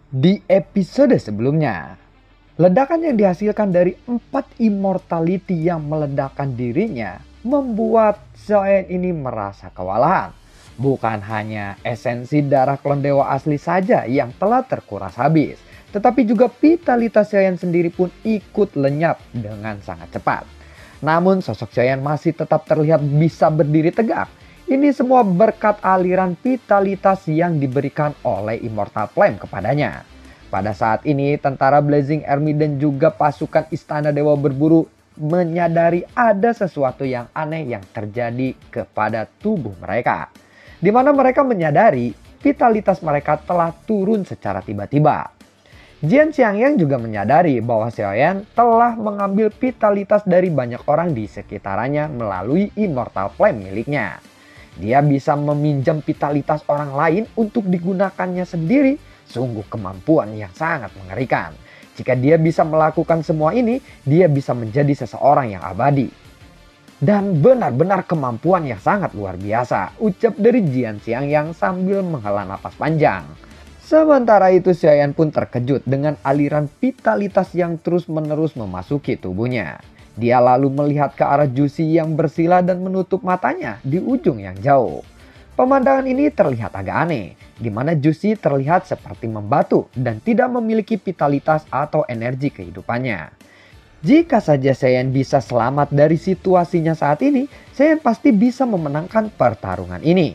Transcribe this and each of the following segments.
Di episode sebelumnya, ledakan yang dihasilkan dari 4 immortality yang meledakkan dirinya membuat Xiaoyan ini merasa kewalahan. Bukan hanya esensi darah klon dewa asli saja yang telah terkuras habis, tetapi juga vitalitas Xiaoyan sendiri pun ikut lenyap dengan sangat cepat. Namun sosok Xiaoyan masih tetap terlihat bisa berdiri tegak. Ini semua berkat aliran vitalitas yang diberikan oleh Immortal Flame kepadanya. Pada saat ini, tentara Blazing Army dan juga pasukan Istana Dewa Berburu menyadari ada sesuatu yang aneh yang terjadi kepada tubuh mereka. Di mana mereka menyadari vitalitas mereka telah turun secara tiba-tiba. Jian Xiangyang juga menyadari bahwa Xiaoyan telah mengambil vitalitas dari banyak orang di sekitarnya melalui Immortal Flame miliknya. Dia bisa meminjam vitalitas orang lain untuk digunakannya sendiri. Sungguh kemampuan yang sangat mengerikan. Jika dia bisa melakukan semua ini, dia bisa menjadi seseorang yang abadi. Dan benar-benar kemampuan yang sangat luar biasa, ucap dari Jian Xiangyang sambil menghela napas panjang. Sementara itu Xiaoyan pun terkejut dengan aliran vitalitas yang terus-menerus memasuki tubuhnya. Dia lalu melihat ke arah Jusi yang bersila dan menutup matanya di ujung yang jauh. Pemandangan ini terlihat agak aneh, di mana Jusi terlihat seperti membatu dan tidak memiliki vitalitas atau energi kehidupannya. Jika saja Xiaoyan bisa selamat dari situasinya saat ini, Xiaoyan pasti bisa memenangkan pertarungan ini.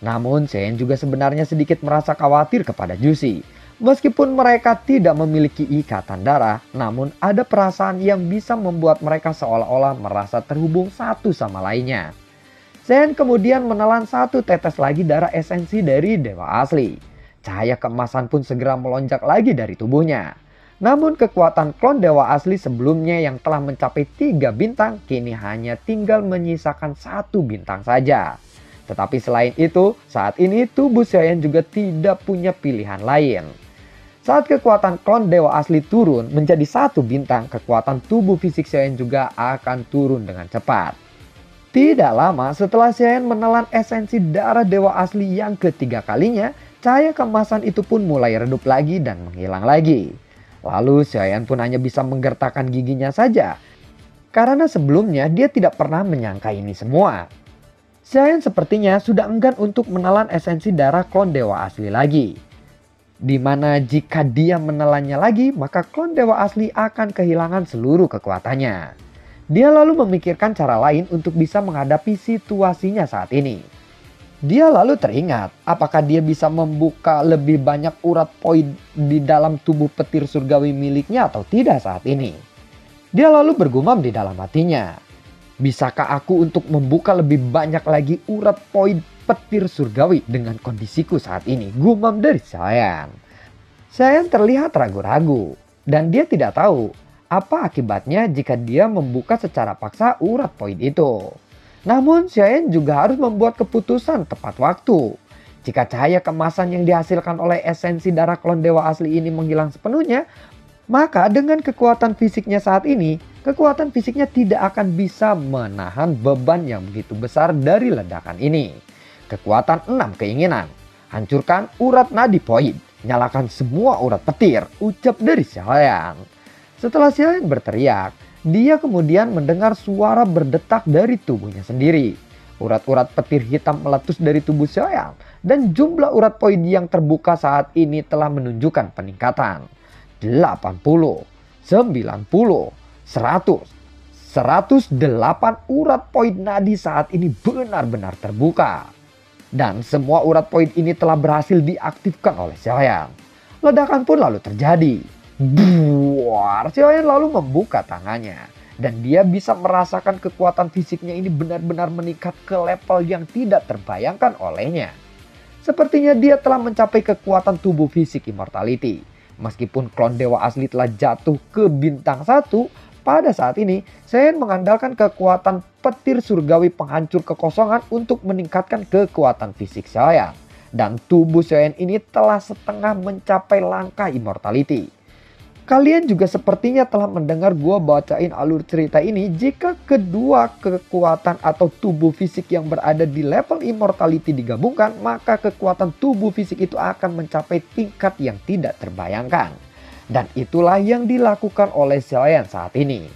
Namun Xiaoyan juga sebenarnya sedikit merasa khawatir kepada Jusi. Meskipun mereka tidak memiliki ikatan darah, namun ada perasaan yang bisa membuat mereka seolah-olah merasa terhubung satu sama lainnya. Xiaoyan kemudian menelan 1 tetes lagi darah esensi dari dewa asli. Cahaya keemasan pun segera melonjak lagi dari tubuhnya. Namun kekuatan klon dewa asli sebelumnya yang telah mencapai 3 bintang kini hanya tinggal menyisakan 1 bintang saja. Tetapi selain itu, saat ini tubuh Xiaoyan juga tidak punya pilihan lain. Saat kekuatan klon dewa asli turun menjadi 1 bintang, kekuatan tubuh fisik Xiaoyan juga akan turun dengan cepat. Tidak lama setelah Xiaoyan menelan esensi darah dewa asli yang ketiga kalinya, cahaya keemasan itu pun mulai redup lagi dan menghilang lagi. Lalu Xiaoyan pun hanya bisa menggertakkan giginya saja, karena sebelumnya dia tidak pernah menyangka ini semua. Xiaoyan sepertinya sudah enggan untuk menelan esensi darah klon dewa asli lagi. Di mana jika dia menelannya lagi, maka klon dewa asli akan kehilangan seluruh kekuatannya. Dia lalu memikirkan cara lain untuk bisa menghadapi situasinya saat ini. Dia lalu teringat apakah dia bisa membuka lebih banyak urat poin di dalam tubuh petir surgawi miliknya atau tidak saat ini. Dia lalu bergumam di dalam hatinya. Bisakah aku untuk membuka lebih banyak lagi urat poin petir surgawi dengan kondisiku saat ini? Gumam dari Xiaoyan. Xiaoyan terlihat ragu-ragu dan dia tidak tahu apa akibatnya jika dia membuka secara paksa urat poin itu. Namun Xiaoyan juga harus membuat keputusan tepat waktu. Jika cahaya kemasan yang dihasilkan oleh esensi darah klon dewa asli ini menghilang sepenuhnya, maka dengan kekuatan fisiknya saat ini, kekuatan fisiknya tidak akan bisa menahan beban yang begitu besar dari ledakan ini. Kekuatan 6 keinginan. Hancurkan urat nadi poin. Nyalakan semua urat petir. Ucap dari Xiaoyan. Setelah Xiaoyan berteriak, dia kemudian mendengar suara berdetak dari tubuhnya sendiri. Urat-urat petir hitam meletus dari tubuh Xiaoyan. Dan jumlah urat poin yang terbuka saat ini telah menunjukkan peningkatan. 80, 90, 100. 108 urat poin nadi saat ini benar-benar terbuka. Dan semua urat poin ini telah berhasil diaktifkan oleh Xiaoyan. Ledakan pun lalu terjadi. Buar, Xiaoyan lalu membuka tangannya. Dan dia bisa merasakan kekuatan fisiknya ini benar-benar meningkat ke level yang tidak terbayangkan olehnya. Sepertinya dia telah mencapai kekuatan tubuh fisik immortality. Meskipun klon dewa asli telah jatuh ke bintang 1, pada saat ini Xiaoyan mengandalkan kekuatan petir surgawi penghancur kekosongan untuk meningkatkan kekuatan fisik Xiaoyan. Dan tubuh Xiaoyan ini telah setengah mencapai langkah immortality. Kalian juga sepertinya telah mendengar gua bacain alur cerita ini. Jika kedua kekuatan atau tubuh fisik yang berada di level immortality digabungkan, maka kekuatan tubuh fisik itu akan mencapai tingkat yang tidak terbayangkan. Dan itulah yang dilakukan oleh Xiaoyan saat ini.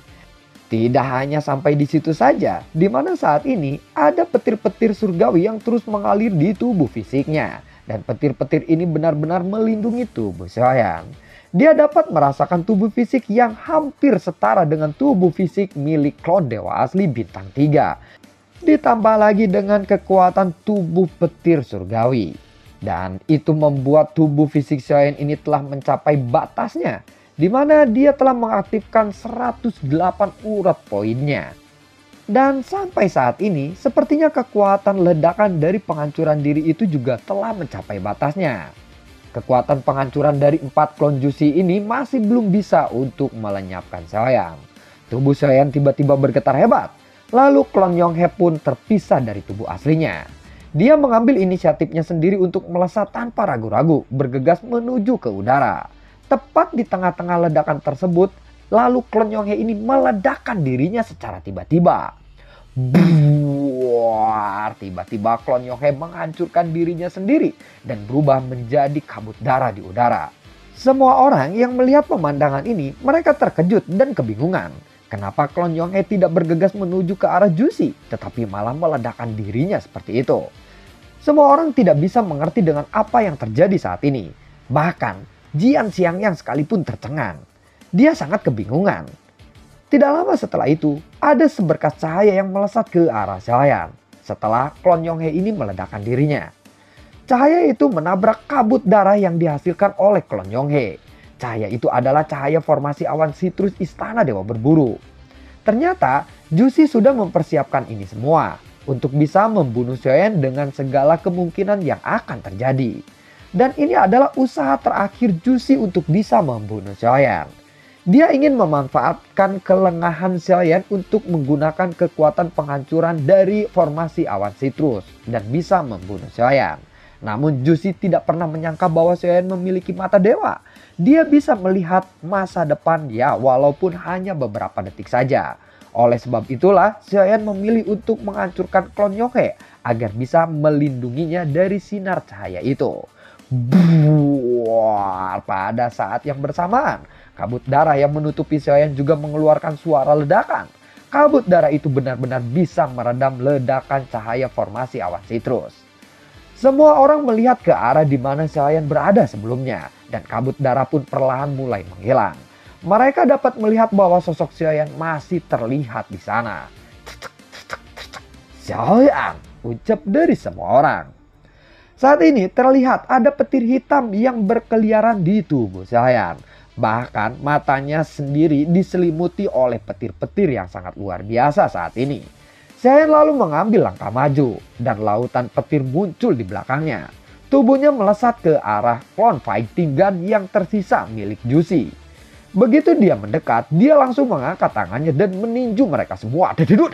Tidak hanya sampai di situ saja, di mana saat ini ada petir-petir surgawi yang terus mengalir di tubuh fisiknya. Dan petir-petir ini benar-benar melindungi tubuh Xiaoyan. Dia dapat merasakan tubuh fisik yang hampir setara dengan tubuh fisik milik klon dewa asli bintang 3. Ditambah lagi dengan kekuatan tubuh petir surgawi. Dan itu membuat tubuh fisik Xiaoyan ini telah mencapai batasnya, di mana dia telah mengaktifkan 108 urat poinnya. Dan sampai saat ini, sepertinya kekuatan ledakan dari penghancuran diri itu juga telah mencapai batasnya. Kekuatan penghancuran dari 4 klon Jushi ini masih belum bisa untuk melenyapkan Xiaoyan. Tubuh Xiaoyan tiba-tiba bergetar hebat. Lalu klon Yonghe pun terpisah dari tubuh aslinya. Dia mengambil inisiatifnya sendiri untuk melesat tanpa ragu-ragu, bergegas menuju ke udara. Tepat di tengah-tengah ledakan tersebut, lalu klon Yonghe ini meledakkan dirinya secara tiba-tiba. Buar, tiba-tiba klon Yonghe menghancurkan dirinya sendiri dan berubah menjadi kabut darah di udara. Semua orang yang melihat pemandangan ini, mereka terkejut dan kebingungan. Kenapa klon Yonghe tidak bergegas menuju ke arah Jushi, tetapi malah meledakkan dirinya seperti itu? Semua orang tidak bisa mengerti dengan apa yang terjadi saat ini. Bahkan Jian Xiangyang sekalipun tercengang. Dia sangat kebingungan. Tidak lama setelah itu, ada seberkas cahaya yang melesat ke arah Xiaoyan setelah klon Yonghe ini meledakkan dirinya. Cahaya itu menabrak kabut darah yang dihasilkan oleh klon Yonghe. Cahaya itu adalah cahaya formasi awan sitrus istana dewa berburu. Ternyata Jushi sudah mempersiapkan ini semua untuk bisa membunuh Xiaoyan dengan segala kemungkinan yang akan terjadi. Dan ini adalah usaha terakhir Jushi untuk bisa membunuh Xiaoyan. Dia ingin memanfaatkan kelengahan Xiaoyan untuk menggunakan kekuatan penghancuran dari formasi awan sitrus dan bisa membunuh Xiaoyan. Namun Jushi tidak pernah menyangka bahwa Xiaoyan memiliki mata dewa. Dia bisa melihat masa depan ya walaupun hanya beberapa detik saja. Oleh sebab itulah Xiaoyan memilih untuk menghancurkan klon Yonghe agar bisa melindunginya dari sinar cahaya itu. Buar, pada saat yang bersamaan, kabut darah yang menutupi Xiaoyan juga mengeluarkan suara ledakan. Kabut darah itu benar-benar bisa meredam ledakan cahaya formasi awan sitrus. Semua orang melihat ke arah di mana Xiaoyan berada sebelumnya dan kabut darah pun perlahan mulai menghilang. Mereka dapat melihat bahwa sosok Xiaoyan masih terlihat di sana. Xiaoyan, ucap dari semua orang. Saat ini terlihat ada petir hitam yang berkeliaran di tubuh Xiaoyan. Bahkan matanya sendiri diselimuti oleh petir-petir yang sangat luar biasa saat ini. Xiaoyan lalu mengambil langkah maju dan lautan petir muncul di belakangnya. Tubuhnya melesat ke arah klon fighting gun yang tersisa milik Jushi. Begitu dia mendekat, dia langsung mengangkat tangannya dan meninju mereka semua. Duduk,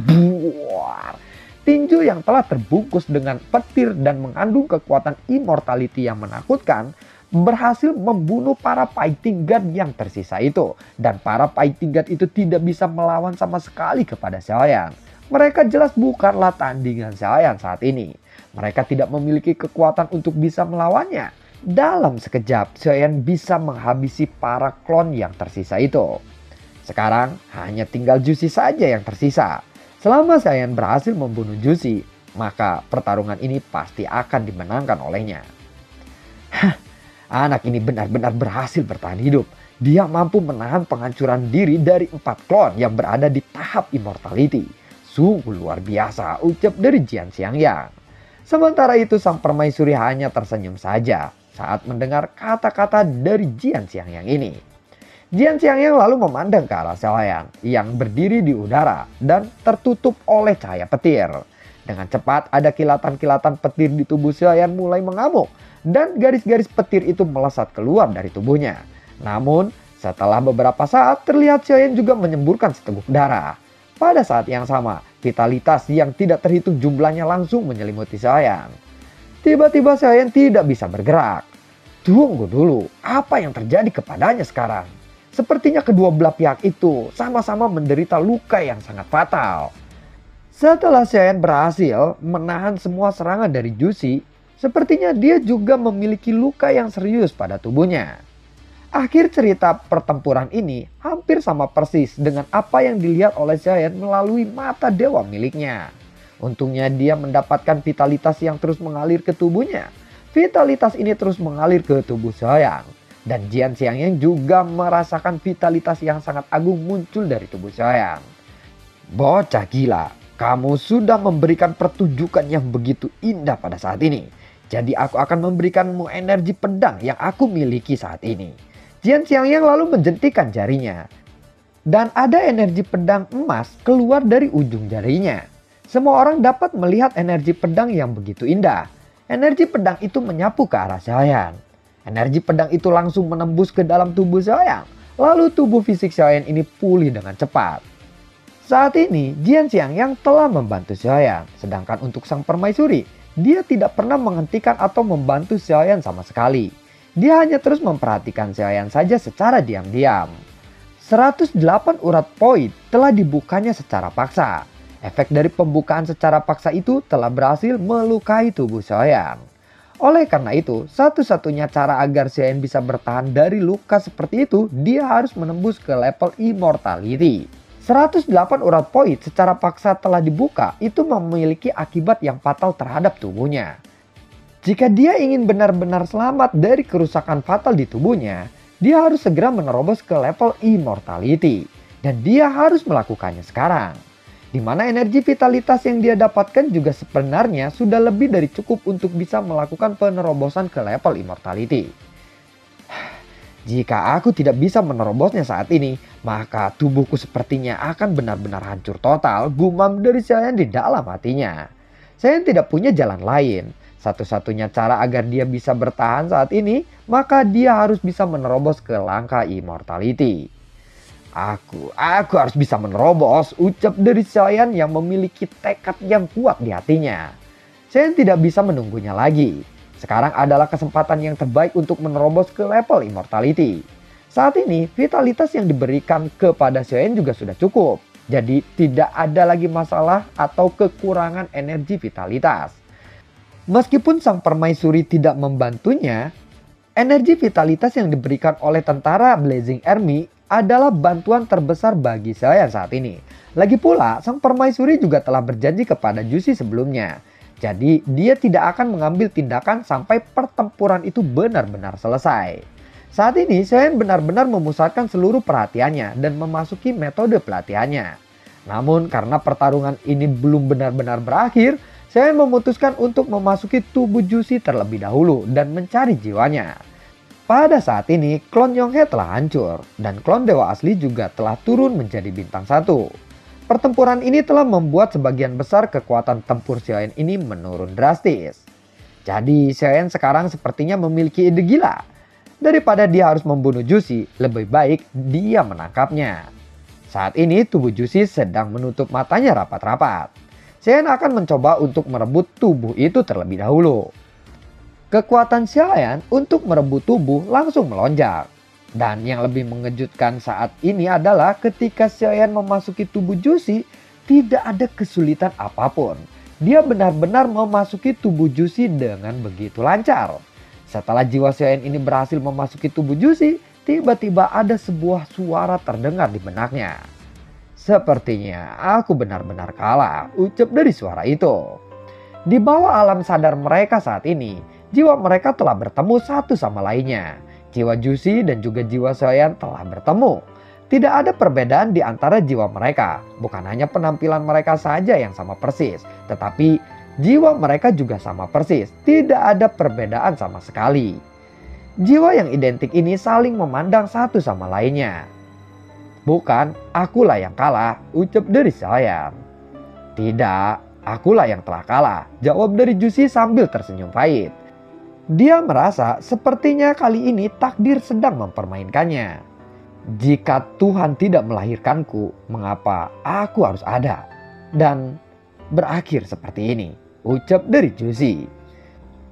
buar. Tinju yang telah terbungkus dengan petir dan mengandung kekuatan immortality yang menakutkan berhasil membunuh para fighting god yang tersisa itu. Dan para fighting god itu tidak bisa melawan sama sekali kepada Xiaoyan. Mereka jelas bukanlah tandingan Xiaoyan saat ini. Mereka tidak memiliki kekuatan untuk bisa melawannya. Dalam sekejap Xiaoyan bisa menghabisi para klon yang tersisa itu. Sekarang hanya tinggal Jushi saja yang tersisa. Selama Xiaoyan berhasil membunuh Jushi, maka pertarungan ini pasti akan dimenangkan olehnya. Hah, anak ini benar-benar berhasil bertahan hidup. Dia mampu menahan penghancuran diri dari 4 klon yang berada di tahap immortality. Sungguh luar biasa, ucap dari Jian Xiangyang. Sementara itu sang permaisuri hanya tersenyum saja saat mendengar kata-kata dari Jian Xiangyang ini. Jian Xiangyang lalu memandang ke arah Xiaoyan yang berdiri di udara dan tertutup oleh cahaya petir. Dengan cepat ada kilatan-kilatan petir di tubuh Xiaoyan mulai mengamuk dan garis-garis petir itu melesat keluar dari tubuhnya. Namun setelah beberapa saat terlihat Xiaoyan juga menyemburkan seteguk darah. Pada saat yang sama, vitalitas yang tidak terhitung jumlahnya langsung menyelimuti Xiaoyan. Tiba-tiba Xiaoyan tidak bisa bergerak. Tunggu dulu, apa yang terjadi kepadanya sekarang? Sepertinya kedua belah pihak itu sama-sama menderita luka yang sangat fatal. Setelah Xiaoyan berhasil menahan semua serangan dari Jusi, sepertinya dia juga memiliki luka yang serius pada tubuhnya. Akhir cerita pertempuran ini hampir sama persis dengan apa yang dilihat oleh Xiaoyan melalui mata dewa miliknya. Untungnya dia mendapatkan vitalitas yang terus mengalir ke tubuhnya. Vitalitas ini terus mengalir ke tubuh Xiaoyan. Dan Jian Xiangyang juga merasakan vitalitas yang sangat agung muncul dari tubuh Xiaoyan. Bocah gila, kamu sudah memberikan pertunjukan yang begitu indah pada saat ini. Jadi aku akan memberikanmu energi pedang yang aku miliki saat ini. Jian Xiangyang lalu menjentikan jarinya. Dan ada energi pedang emas keluar dari ujung jarinya. Semua orang dapat melihat energi pedang yang begitu indah. Energi pedang itu menyapu ke arah Xiaoyan. Energi pedang itu langsung menembus ke dalam tubuh Xiaoyan. Lalu tubuh fisik Xiaoyan ini pulih dengan cepat. Saat ini Jian Xiangyang telah membantu Xiaoyan. Sedangkan untuk sang permaisuri, dia tidak pernah menghentikan atau membantu Xiaoyan sama sekali. Dia hanya terus memperhatikan Xiaoyan saja secara diam-diam. 108 urat poin telah dibukanya secara paksa. Efek dari pembukaan secara paksa itu telah berhasil melukai tubuh Xiaoyan. Oleh karena itu, satu-satunya cara agar Xiaoyan bisa bertahan dari luka seperti itu, dia harus menembus ke level immortality. 108 urat poin secara paksa telah dibuka, itu memiliki akibat yang fatal terhadap tubuhnya. Jika dia ingin benar-benar selamat dari kerusakan fatal di tubuhnya, dia harus segera menerobos ke level immortality. Dan dia harus melakukannya sekarang. Di mana energi vitalitas yang dia dapatkan juga sebenarnya sudah lebih dari cukup untuk bisa melakukan penerobosan ke level immortality. Jika aku tidak bisa menerobosnya saat ini, maka tubuhku sepertinya akan benar-benar hancur total, gumam dari Xiaoyan di dalam hatinya. Xiaoyan tidak punya jalan lain. Satu-satunya cara agar dia bisa bertahan saat ini, maka dia harus bisa menerobos ke langkah immortality. Aku harus bisa menerobos, ucap dari Xiaoyan yang memiliki tekad yang kuat di hatinya. Xiaoyan tidak bisa menunggunya lagi. Sekarang adalah kesempatan yang terbaik untuk menerobos ke level immortality. Saat ini, vitalitas yang diberikan kepada Xiaoyan juga sudah cukup. Jadi tidak ada lagi masalah atau kekurangan energi vitalitas. Meskipun sang permaisuri tidak membantunya, energi vitalitas yang diberikan oleh tentara Blazing Army adalah bantuan terbesar bagi Xiaoyan saat ini. Lagi pula, sang permaisuri juga telah berjanji kepada Jusi sebelumnya. Jadi, dia tidak akan mengambil tindakan sampai pertempuran itu benar-benar selesai. Saat ini, Xiaoyan benar-benar memusatkan seluruh perhatiannya dan memasuki metode pelatihannya. Namun, karena pertarungan ini belum benar-benar berakhir, Xiaoyan memutuskan untuk memasuki tubuh Jusi terlebih dahulu dan mencari jiwanya. Pada saat ini, klon Yonghe telah hancur dan klon dewa asli juga telah turun menjadi bintang 1. Pertempuran ini telah membuat sebagian besar kekuatan tempur Xiaoyan ini menurun drastis. Jadi Xiaoyan sekarang sepertinya memiliki ide gila. Daripada dia harus membunuh Jusi, lebih baik dia menangkapnya. Saat ini tubuh Jusi sedang menutup matanya rapat-rapat. Xiaoyan akan mencoba untuk merebut tubuh itu terlebih dahulu. Kekuatan Xiaoyan untuk merebut tubuh langsung melonjak. Dan yang lebih mengejutkan saat ini adalah ketika Xiaoyan memasuki tubuh Jusi, tidak ada kesulitan apapun. Dia benar-benar memasuki tubuh Jusi dengan begitu lancar. Setelah jiwa Xiaoyan ini berhasil memasuki tubuh Jusi, tiba-tiba ada sebuah suara terdengar di benaknya. Sepertinya aku benar-benar kalah, ucap dari suara itu. Di bawah alam sadar mereka saat ini, jiwa mereka telah bertemu satu sama lainnya. Jiwa Jusi dan juga jiwa Xiaoyan telah bertemu. Tidak ada perbedaan di antara jiwa mereka. Bukan hanya penampilan mereka saja yang sama persis, tetapi jiwa mereka juga sama persis. Tidak ada perbedaan sama sekali. Jiwa yang identik ini saling memandang satu sama lainnya. Bukan, akulah yang kalah, ucap dari Xiaoyan. Tidak. Akulah yang telah kalah, jawab dari Jusi sambil tersenyum pahit. Dia merasa sepertinya kali ini takdir sedang mempermainkannya. Jika Tuhan tidak melahirkanku, mengapa aku harus ada? Dan berakhir seperti ini, ucap dari Jusi.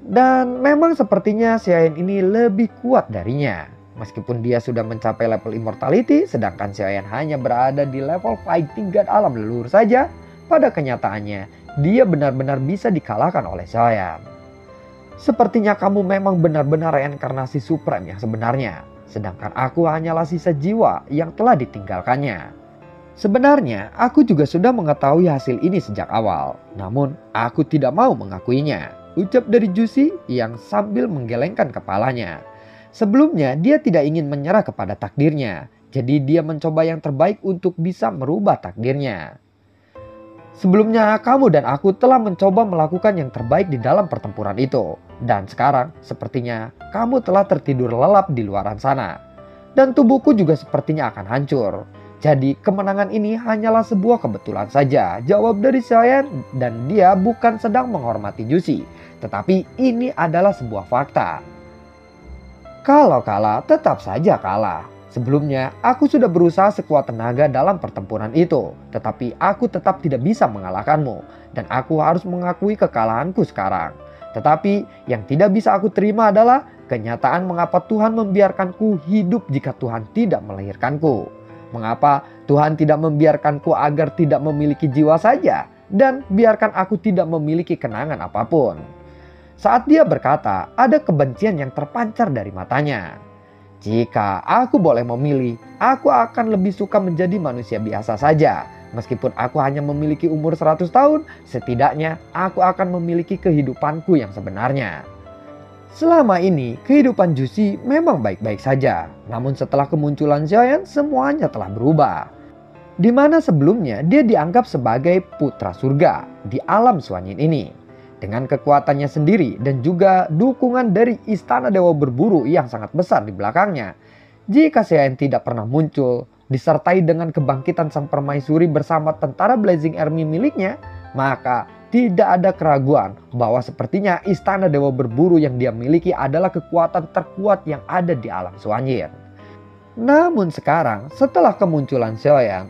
Dan memang sepertinya Xiaoyan ini lebih kuat darinya. Meskipun dia sudah mencapai level immortality, sedangkan Xiaoyan hanya berada di level fighting god alam leluhur saja, pada kenyataannya dia benar-benar bisa dikalahkan oleh Xiaoyan. Sepertinya kamu memang benar-benar reinkarnasi Supreme yang sebenarnya, sedangkan aku hanyalah sisa jiwa yang telah ditinggalkannya. Sebenarnya aku juga sudah mengetahui hasil ini sejak awal, namun aku tidak mau mengakuinya, ucap dari Jushi yang sambil menggelengkan kepalanya. Sebelumnya dia tidak ingin menyerah kepada takdirnya, jadi dia mencoba yang terbaik untuk bisa merubah takdirnya. Sebelumnya kamu dan aku telah mencoba melakukan yang terbaik di dalam pertempuran itu. Dan sekarang sepertinya kamu telah tertidur lelap di luaran sana. Dan tubuhku juga sepertinya akan hancur. Jadi kemenangan ini hanyalah sebuah kebetulan saja, jawab dari Xiaoyan, dan dia bukan sedang menghormati Jushi. Tetapi ini adalah sebuah fakta. Kalau kalah, tetap saja kalah. Sebelumnya, aku sudah berusaha sekuat tenaga dalam pertempuran itu. Tetapi aku tetap tidak bisa mengalahkanmu. Dan aku harus mengakui kekalahanku sekarang. Tetapi yang tidak bisa aku terima adalah kenyataan mengapa Tuhan membiarkanku hidup jika Tuhan tidak melahirkanku. Mengapa Tuhan tidak membiarkanku agar tidak memiliki jiwa saja. Dan biarkan aku tidak memiliki kenangan apapun. Saat dia berkata, ada kebencian yang terpancar dari matanya. Jika aku boleh memilih, aku akan lebih suka menjadi manusia biasa saja. Meskipun aku hanya memiliki umur 100 tahun, setidaknya aku akan memiliki kehidupanku yang sebenarnya. Selama ini, kehidupan Jushi memang baik-baik saja. Namun setelah kemunculan Xiaoyan, semuanya telah berubah. Di mana sebelumnya dia dianggap sebagai putra surga di alam Suanyin ini. Dengan kekuatannya sendiri dan juga dukungan dari Istana Dewa Berburu yang sangat besar di belakangnya. Jika Xiaoyan tidak pernah muncul, disertai dengan kebangkitan sang permaisuri bersama tentara Blazing Army miliknya, maka tidak ada keraguan bahwa sepertinya Istana Dewa Berburu yang dia miliki adalah kekuatan terkuat yang ada di alam Suanyin. Namun sekarang, setelah kemunculan Xiaoyan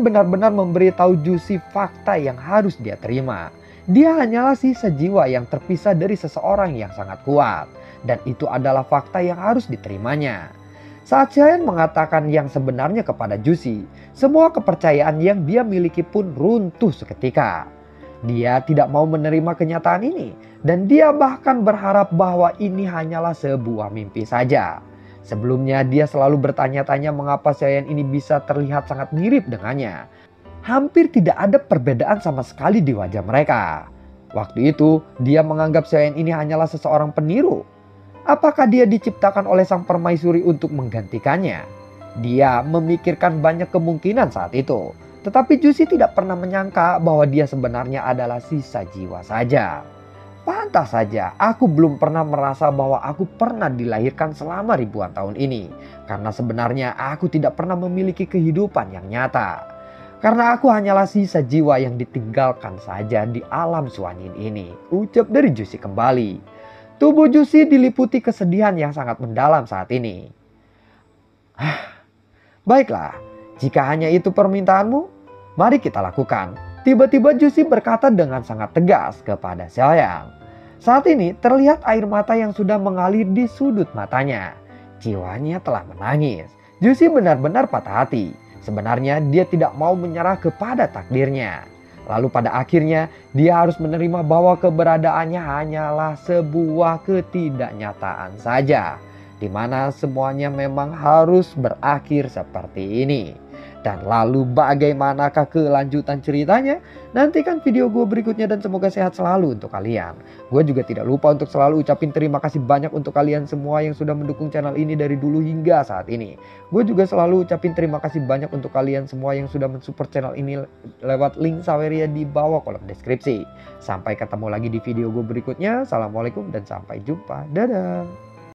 benar-benar memberitahu Jushi fakta yang harus dia terima. Dia hanyalah sisa jiwa yang terpisah dari seseorang yang sangat kuat. Dan itu adalah fakta yang harus diterimanya. Saat Xiaoyan mengatakan yang sebenarnya kepada Jushi, semua kepercayaan yang dia miliki pun runtuh seketika. Dia tidak mau menerima kenyataan ini. Dan dia bahkan berharap bahwa ini hanyalah sebuah mimpi saja. Sebelumnya dia selalu bertanya-tanya mengapa Xiaoyan ini bisa terlihat sangat mirip dengannya. Hampir tidak ada perbedaan sama sekali di wajah mereka. Waktu itu dia menganggap Xiaoyan ini hanyalah seseorang peniru. Apakah dia diciptakan oleh sang permaisuri untuk menggantikannya? Dia memikirkan banyak kemungkinan saat itu. Tetapi Jushi tidak pernah menyangka bahwa dia sebenarnya adalah sisa jiwa saja. Pantas saja aku belum pernah merasa bahwa aku pernah dilahirkan selama ribuan tahun ini. Karena sebenarnya aku tidak pernah memiliki kehidupan yang nyata. Karena aku hanyalah sisa jiwa yang ditinggalkan saja di alam Suanyin ini, ucap dari Jushi kembali. Tubuh Jushi diliputi kesedihan yang sangat mendalam saat ini. Baiklah, jika hanya itu permintaanmu, mari kita lakukan. Tiba-tiba Jushi berkata dengan sangat tegas kepada Xiaoyan. Saat ini terlihat air mata yang sudah mengalir di sudut matanya. Jiwanya telah menangis. Jushi benar-benar patah hati. Sebenarnya dia tidak mau menyerah kepada takdirnya. Lalu pada akhirnya dia harus menerima bahwa keberadaannya hanyalah sebuah ketidaknyataan saja. Di mana semuanya memang harus berakhir seperti ini. Dan lalu bagaimanakah kelanjutan ceritanya? Nantikan video gue berikutnya dan semoga sehat selalu untuk kalian. Gue juga tidak lupa untuk selalu ucapin terima kasih banyak untuk kalian semua yang sudah mendukung channel ini dari dulu hingga saat ini. Gue juga selalu ucapin terima kasih banyak untuk kalian semua yang sudah mensupport channel ini lewat link Saweria di bawah kolom deskripsi. Sampai ketemu lagi di video gue berikutnya. Assalamualaikum dan sampai jumpa. Dadah.